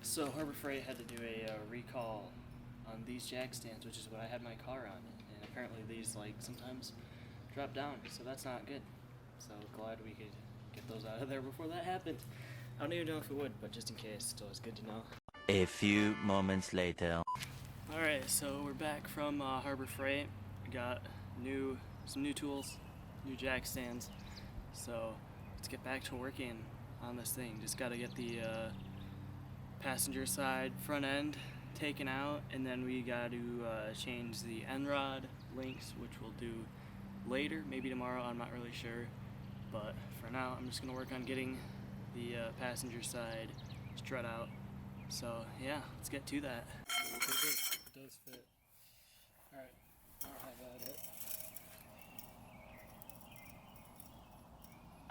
So Harbor Freight had to do a recall on these jack stands, which is what I had my car on, and apparently these like sometimes drop down, so that's not good. So glad we could get those out of there before that happened. I don't even know if it would, but just in case, it's always good to know. A few moments later. Alright, so we're back from Harbor Freight. We got some new tools, new jack stands. So let's get back to working on this thing. Just got to get the passenger side front end taken out, and then we got to change the end rod links, which we'll do later, maybe tomorrow, I'm not really sure. But for now, I'm just going to work on getting the passenger side strut out. So yeah, let's get to that. It does fit. Alright, I'll have at it.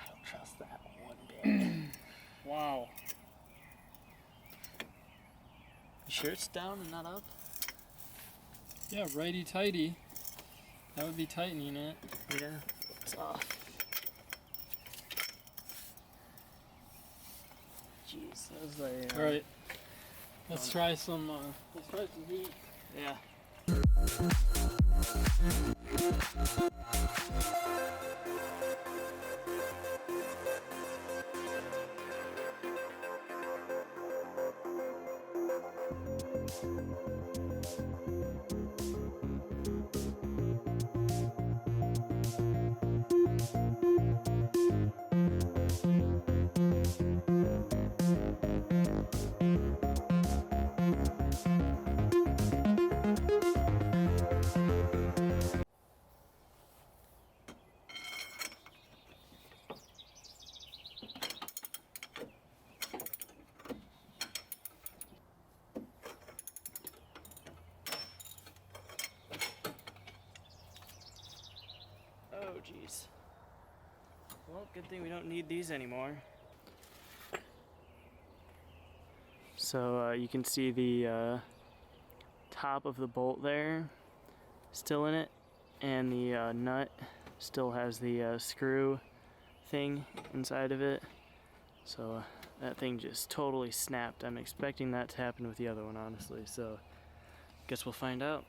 I don't trust that one bit. Wow. You sure it's down and not up? Yeah, righty-tighty. That would be tightening it. Yeah, it's off. Jeez, that was like... Alright, let's try some heat. Yeah. Oh, geez. Well, good thing we don't need these anymore. So you can see the top of the bolt there still in it, and the nut still has the screw thing inside of it. So that thing just totally snapped. I'm expecting that to happen with the other one, honestly. So guess we'll find out.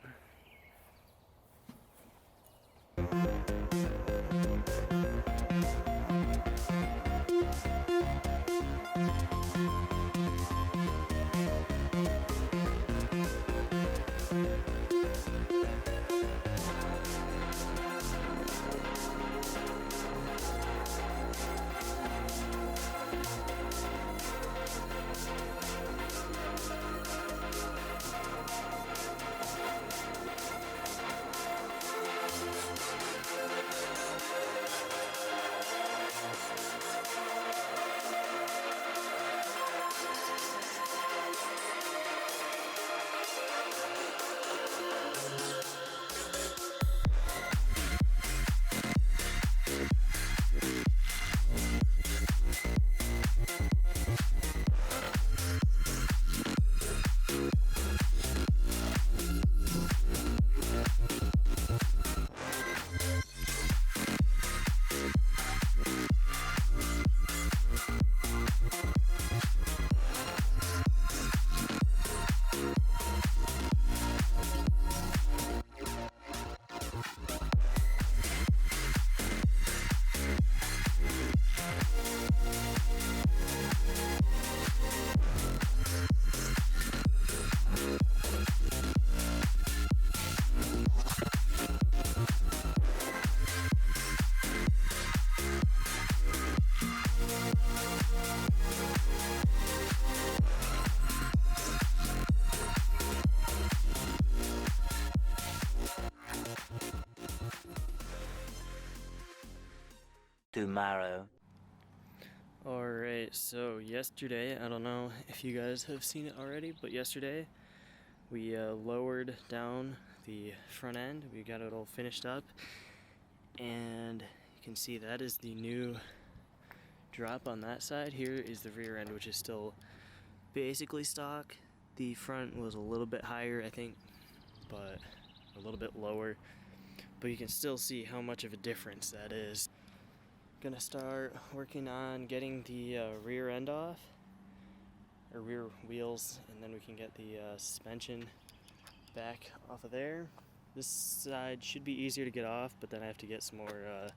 Tomorrow. Alright, so yesterday, I don't know if you guys have seen it already, but yesterday we lowered down the front end. We got it all finished up, and you can see that is the new drop on that side. Here is the rear end, which is still basically stock. The front was a little bit higher, I think but a little bit lower. But you can still see how much of a difference that is. Gonna start working on getting the rear end off, or rear wheels, and then we can get the suspension back off of there. This side should be easier to get off, but then I have to get some more, I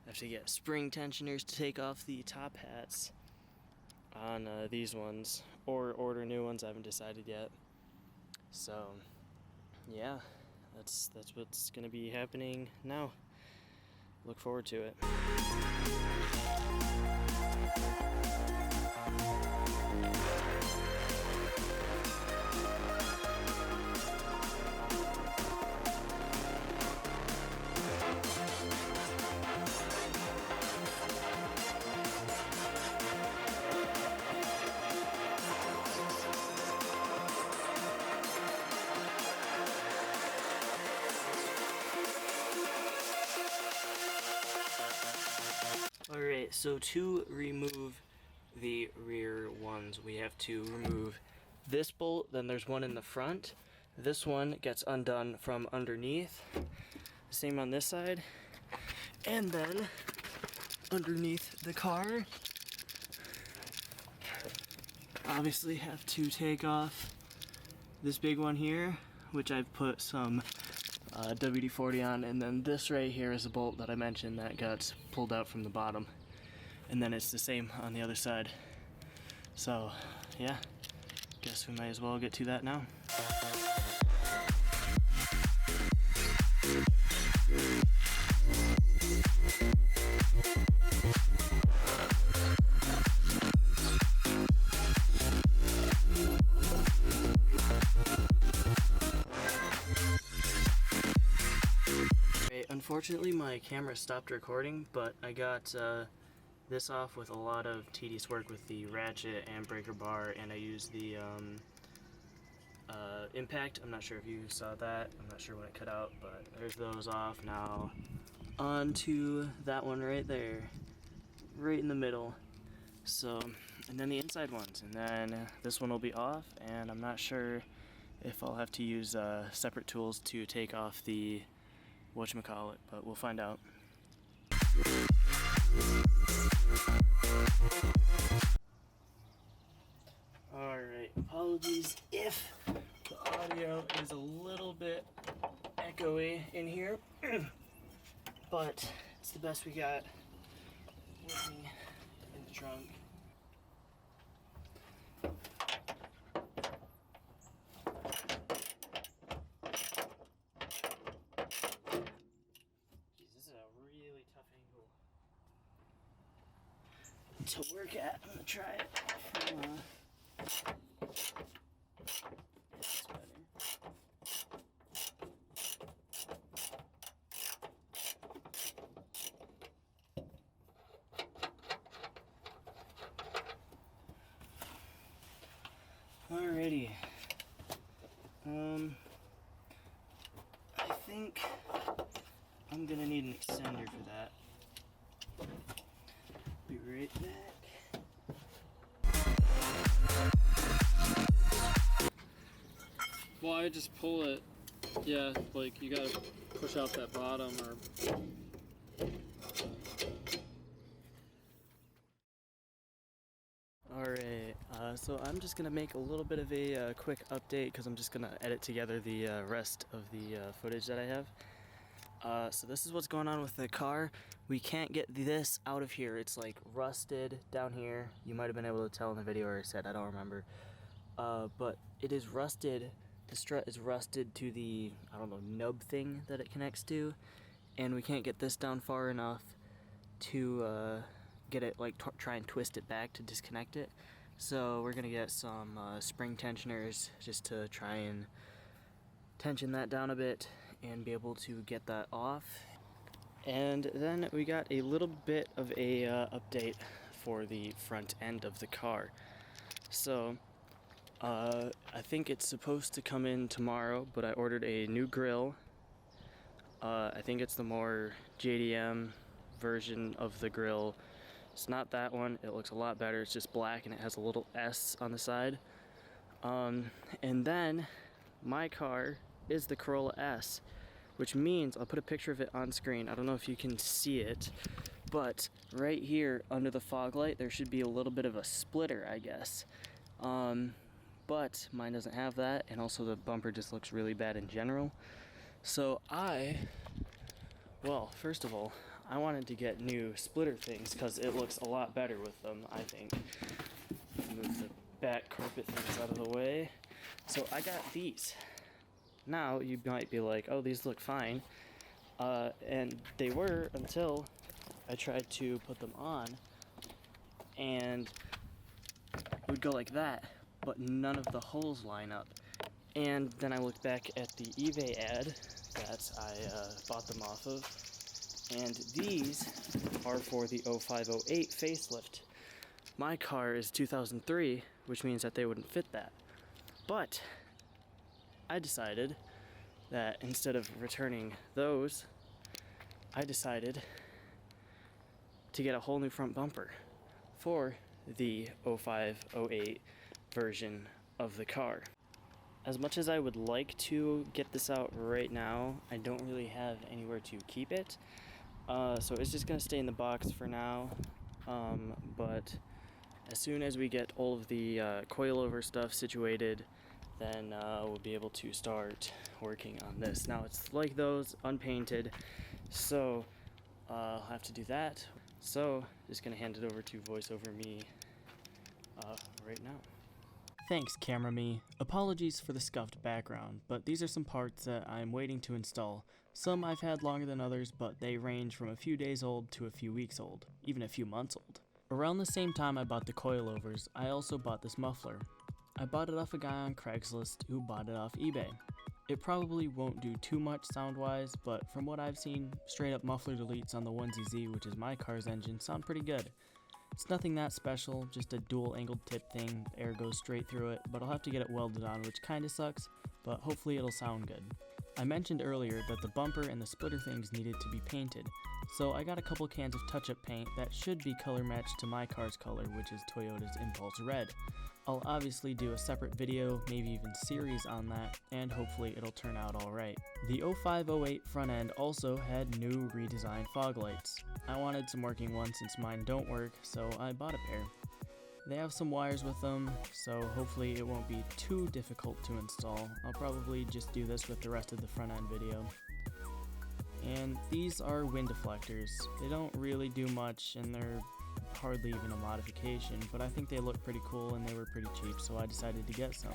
have to get spring tensioners to take off the top hats on these ones, or order new ones. I haven't decided yet. So yeah, that's what's gonna be happening now. Look forward to it. Alright, so to remove the rear ones, we have to remove this bolt, then there's one in the front. This one gets undone from underneath. Same on this side. And then underneath the car, obviously have to take off this big one here, which I've put some WD-40 on, and then this right here is a bolt that I mentioned that got pulled out from the bottom, and then it's the same on the other side. So yeah, guess we might as well get to that now. Unfortunately, my camera stopped recording, but I got this off with a lot of tedious work with the ratchet and breaker bar, and I used the impact. I'm not sure if you saw that. I'm not sure when it cut out, but there's those off. Now on to that one right there, right in the middle. So, and then the inside ones, and then this one will be off, and I'm not sure if I'll have to use separate tools to take off the whatchamacallit, but we'll find out. Alright, apologies if the audio is a little bit echoey in here, but it's the best we got with me in the trunk. To work at. I'm gonna try it. It's better. Alrighty. I think I'm gonna need an extender for that. Be right back. Well, I just pull it. Yeah, like you gotta push out that bottom or. Alright, so I'm just gonna make a little bit of a quick update because I'm just gonna edit together the rest of the footage that I have. So this is what's going on with the car. We can't get this out of here. It's like rusted down here. You might have been able to tell in the video, or I said, I don't remember. But it is rusted. The strut is rusted to the, I don't know, nub thing that it connects to. And we can't get this down far enough to get it, like try and twist it back to disconnect it. So we're gonna get some spring tensioners just to try and tension that down a bit and be able to get that off. And then we got a little bit of a update for the front end of the car. So I think it's supposed to come in tomorrow, but I ordered a new grill. I think it's the more JDM version of the grill. It's not that one. It looks a lot better. It's just black and it has a little S on the side. And then my car is the Corolla S, which means I'll put a picture of it on screen. I don't know if you can see it, but right here under the fog light there should be a little bit of a splitter, I guess. But mine doesn't have that, and also the bumper just looks really bad in general. So well, first of all, I wanted to get new splitter things because it looks a lot better with them, I think. Move the back carpet things out of the way. So I got these. Now you might be like, oh, these look fine. And they were until I tried to put them on, and it would go like that, but none of the holes line up. And then I looked back at the eBay ad that I bought them off of, and these are for the 0508 facelift. My car is 2003, which means that they wouldn't fit that. But I decided that instead of returning those, I decided to get a whole new front bumper for the 0508 version of the car. As much as I would like to get this out right now, I don't really have anywhere to keep it. So it's just gonna stay in the box for now. But as soon as we get all of the coilover stuff situated, then we'll be able to start working on this. Now it's like those, unpainted, so I'll have to do that. So just gonna hand it over to VoiceOver Me right now. Thanks, Camera Me. Apologies for the scuffed background, but these are some parts that I'm waiting to install. Some I've had longer than others, but they range from a few days old to a few weeks old, even a few months old. Around the same time I bought the coilovers, I also bought this muffler. I bought it off a guy on Craigslist who bought it off eBay. It probably won't do too much sound-wise, but from what I've seen, straight up muffler deletes on the 1ZZ, which is my car's engine, sound pretty good. It's nothing that special, just a dual angled tip thing, the air goes straight through it, but I'll have to get it welded on, which kinda sucks, but hopefully it'll sound good. I mentioned earlier that the bumper and the splitter things needed to be painted, so I got a couple cans of touch-up paint that should be color matched to my car's color, which is Toyota's Impulse Red. I'll obviously do a separate video, maybe even series on that, and hopefully it'll turn out alright. The 0508 front end also had new redesigned fog lights. I wanted some working ones since mine don't work, so I bought a pair. They have some wires with them, so hopefully it won't be too difficult to install. I'll probably just do this with the rest of the front end video. And these are wind deflectors. They don't really do much, and they're hardly even a modification, but I think they look pretty cool and they were pretty cheap, so I decided to get some.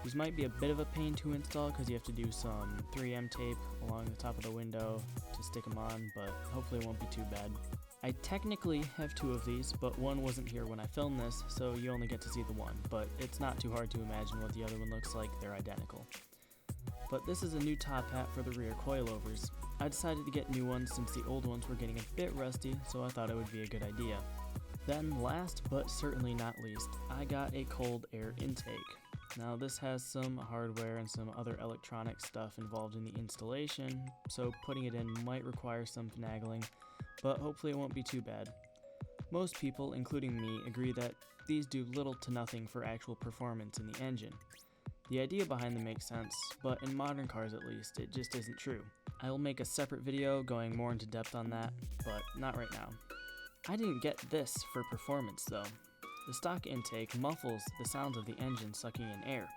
These might be a bit of a pain to install because you have to do some 3M tape along the top of the window to stick them on, but hopefully it won't be too bad. I technically have two of these, but one wasn't here when I filmed this, so you only get to see the one, but it's not too hard to imagine what the other one looks like. They're identical. But this is a new top hat for the rear coilovers. I decided to get new ones since the old ones were getting a bit rusty, so I thought it would be a good idea. Then last but certainly not least, I got a cold air intake. Now this has some hardware and some other electronic stuff involved in the installation, so putting it in might require some finagling, but hopefully it won't be too bad. Most people, including me, agree that these do little to nothing for actual performance in the engine. The idea behind them makes sense, but in modern cars at least, it just isn't true. I will make a separate video going more into depth on that, but not right now. I didn't get this for performance though. The stock intake muffles the sounds of the engine sucking in air.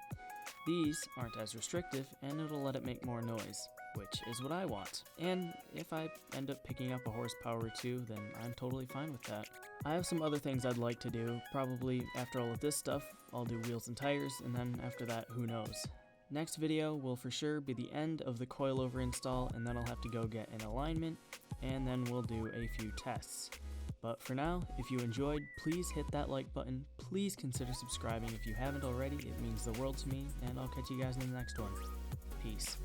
These aren't as restrictive, and it'll let it make more noise, which is what I want. And if I end up picking up a horsepower or two, then I'm totally fine with that. I have some other things I'd like to do. Probably after all of this stuff, I'll do wheels and tires, and then after that, who knows. Next video will for sure be the end of the coilover install, and then I'll have to go get an alignment, and then we'll do a few tests. But for now, if you enjoyed, please hit that like button. Please consider subscribing if you haven't already. It means the world to me, and I'll catch you guys in the next one. Peace.